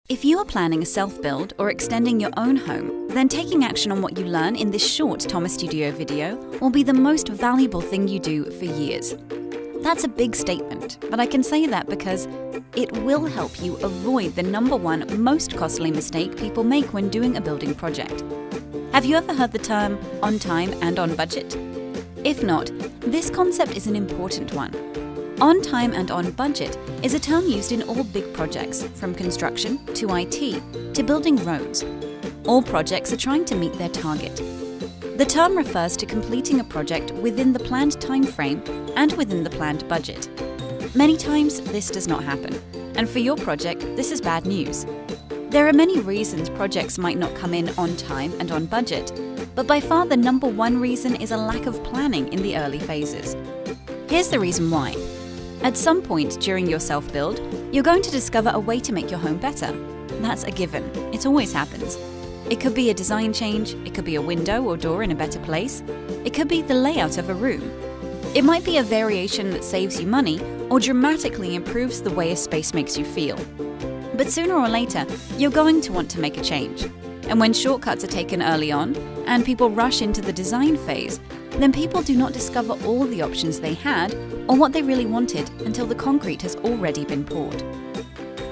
If you are planning a self-build or extending your own home, then taking action on what you learn in this short Thomas Studio video will be the most valuable thing you do for years. That's a big statement, but I can say that because it will help you avoid the number one most costly mistake people make when doing a building project. Have you ever heard the term on time and on budget? If not, this concept is an important one. On time and on budget is a term used in all big projects, from construction to IT to building roads. All projects are trying to meet their target. The term refers to completing a project within the planned time frame and within the planned budget. Many times this does not happen, and for your project this is bad news. There are many reasons projects might not come in on time and on budget, but by far the number one reason is a lack of planning in the early phases. Here's the reason why. At some point during your self-build, you're going to discover a way to make your home better. That's a given. It always happens. It could be a design change, it could be a window or door in a better place, it could be the layout of a room. It might be a variation that saves you money or dramatically improves the way a space makes you feel. But sooner or later, you're going to want to make a change. And when shortcuts are taken early on, and people rush into the design phase, then people do not discover all the options they had or what they really wanted until the concrete has already been poured.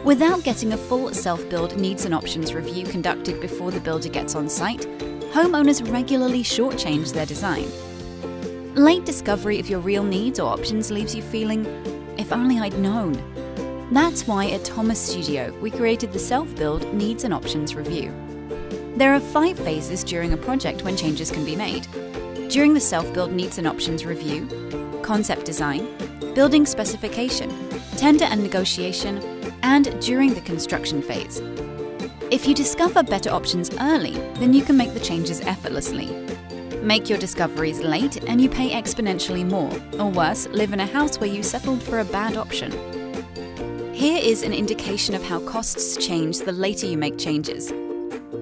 Without getting a full self-build needs and options review conducted before the builder gets on site, homeowners regularly shortchange their design. Late discovery of your real needs or options leaves you feeling, if only I'd known. That's why at Thomas Studio we created the Self-Build Needs and Options Review. There are 5 phases during a project when changes can be made. During the Self-Build Needs and Options Review, concept design, building specification, tender and negotiation, and during the construction phase. If you discover better options early, then you can make the changes effortlessly. Make your discoveries late and you pay exponentially more, or worse, live in a house where you settled for a bad option. Here is an indication of how costs change the later you make changes.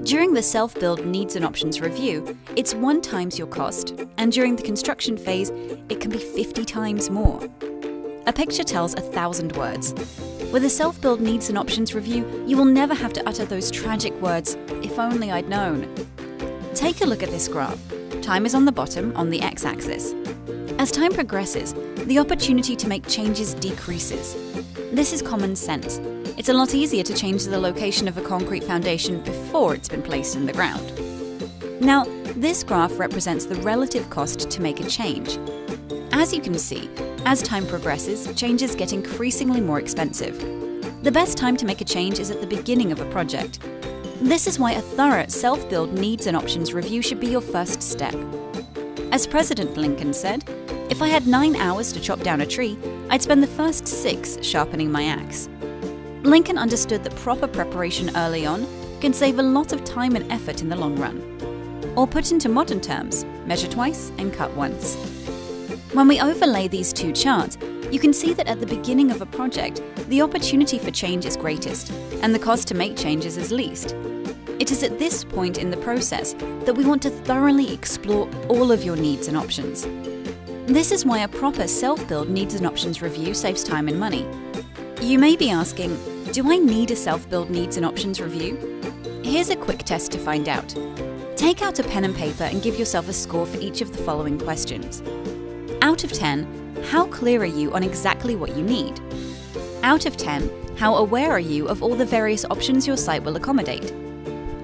During the Self-Build Needs and Options Review, it's 1 times your cost, and during the construction phase, it can be 50 times more. A picture tells 1,000 words. With a Self-Build Needs and Options Review, you will never have to utter those tragic words, if only I'd known. Take a look at this graph. Time is on the bottom, on the x-axis. As time progresses, the opportunity to make changes decreases. This is common sense. It's a lot easier to change the location of a concrete foundation before it's been placed in the ground. Now, this graph represents the relative cost to make a change. As you can see, as time progresses, changes get increasingly more expensive. The best time to make a change is at the beginning of a project. This is why a thorough self-build needs and options review should be your first step. As President Lincoln said, "If I had 9 hours to chop down a tree, I'd spend the first 6 sharpening my axe." Lincoln understood that proper preparation early on can save a lot of time and effort in the long run. Or put into modern terms, measure twice and cut once. When we overlay these 2 charts, you can see that at the beginning of a project, the opportunity for change is greatest, and the cost to make changes is least. It is at this point in the process that we want to thoroughly explore all of your needs and options. This is why a proper self-build needs and options review saves time and money. You may be asking, do I need a self-build needs and options review? Here's a quick test to find out. Take out a pen and paper and give yourself a score for each of the following questions. Out of 10, how clear are you on exactly what you need? Out of 10, how aware are you of all the various options your site will accommodate?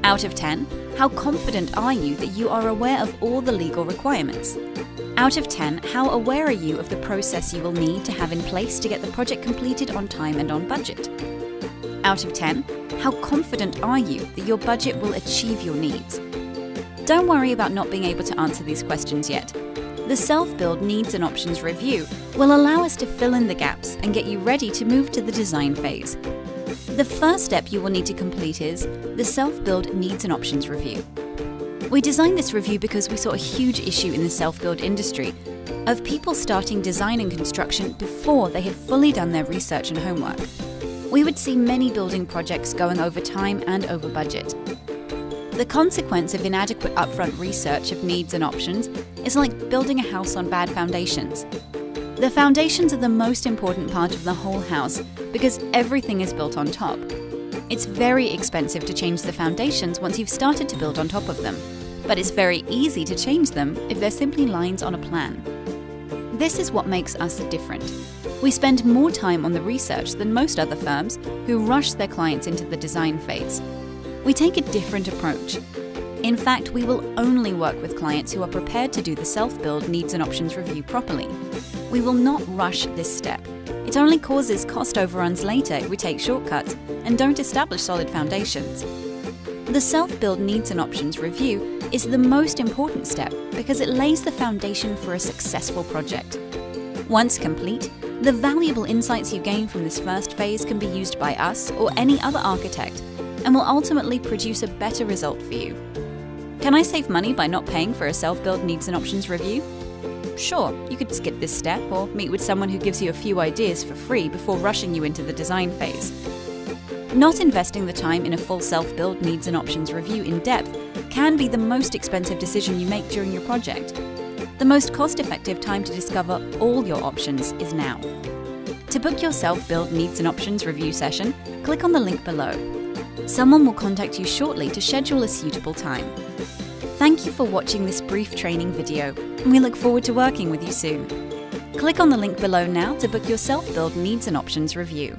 Out of 10, how confident are you that you are aware of all the legal requirements? Out of 10, how aware are you of the process you will need to have in place to get the project completed on time and on budget? Out of 10, how confident are you that your budget will achieve your needs? Don't worry about not being able to answer these questions yet. The Self-Build Needs and Options Review will allow us to fill in the gaps and get you ready to move to the design phase. The first step you will need to complete is the Self-Build Needs and Options Review. We designed this review because we saw a huge issue in the self-build industry of people starting design and construction before they had fully done their research and homework. We would see many building projects going over time and over budget. The consequence of inadequate upfront research of needs and options is like building a house on bad foundations. The foundations are the most important part of the whole house because everything is built on top. It's very expensive to change the foundations once you've started to build on top of them, but it's very easy to change them if they're simply lines on a plan. This is what makes us different. We spend more time on the research than most other firms who rush their clients into the design phase. We take a different approach. In fact, we will only work with clients who are prepared to do the self-build needs and options review properly. We will not rush this step. It only causes cost overruns later if we take shortcuts and don't establish solid foundations. The self-build needs and options review is the most important step because it lays the foundation for a successful project. Once complete, the valuable insights you gain from this first phase can be used by us or any other architect and will ultimately produce a better result for you. Can I save money by not paying for a self-build needs and options review? Sure, you could skip this step or meet with someone who gives you a few ideas for free before rushing you into the design phase. Not investing the time in a full self-build needs and options review in depth can be the most expensive decision you make during your project. The most cost-effective time to discover all your options is now. To book your self-build needs and options review session, click on the link below. Someone will contact you shortly to schedule a suitable time. Thank you for watching this brief training video, and we look forward to working with you soon. Click on the link below now to book your self-build needs and options review.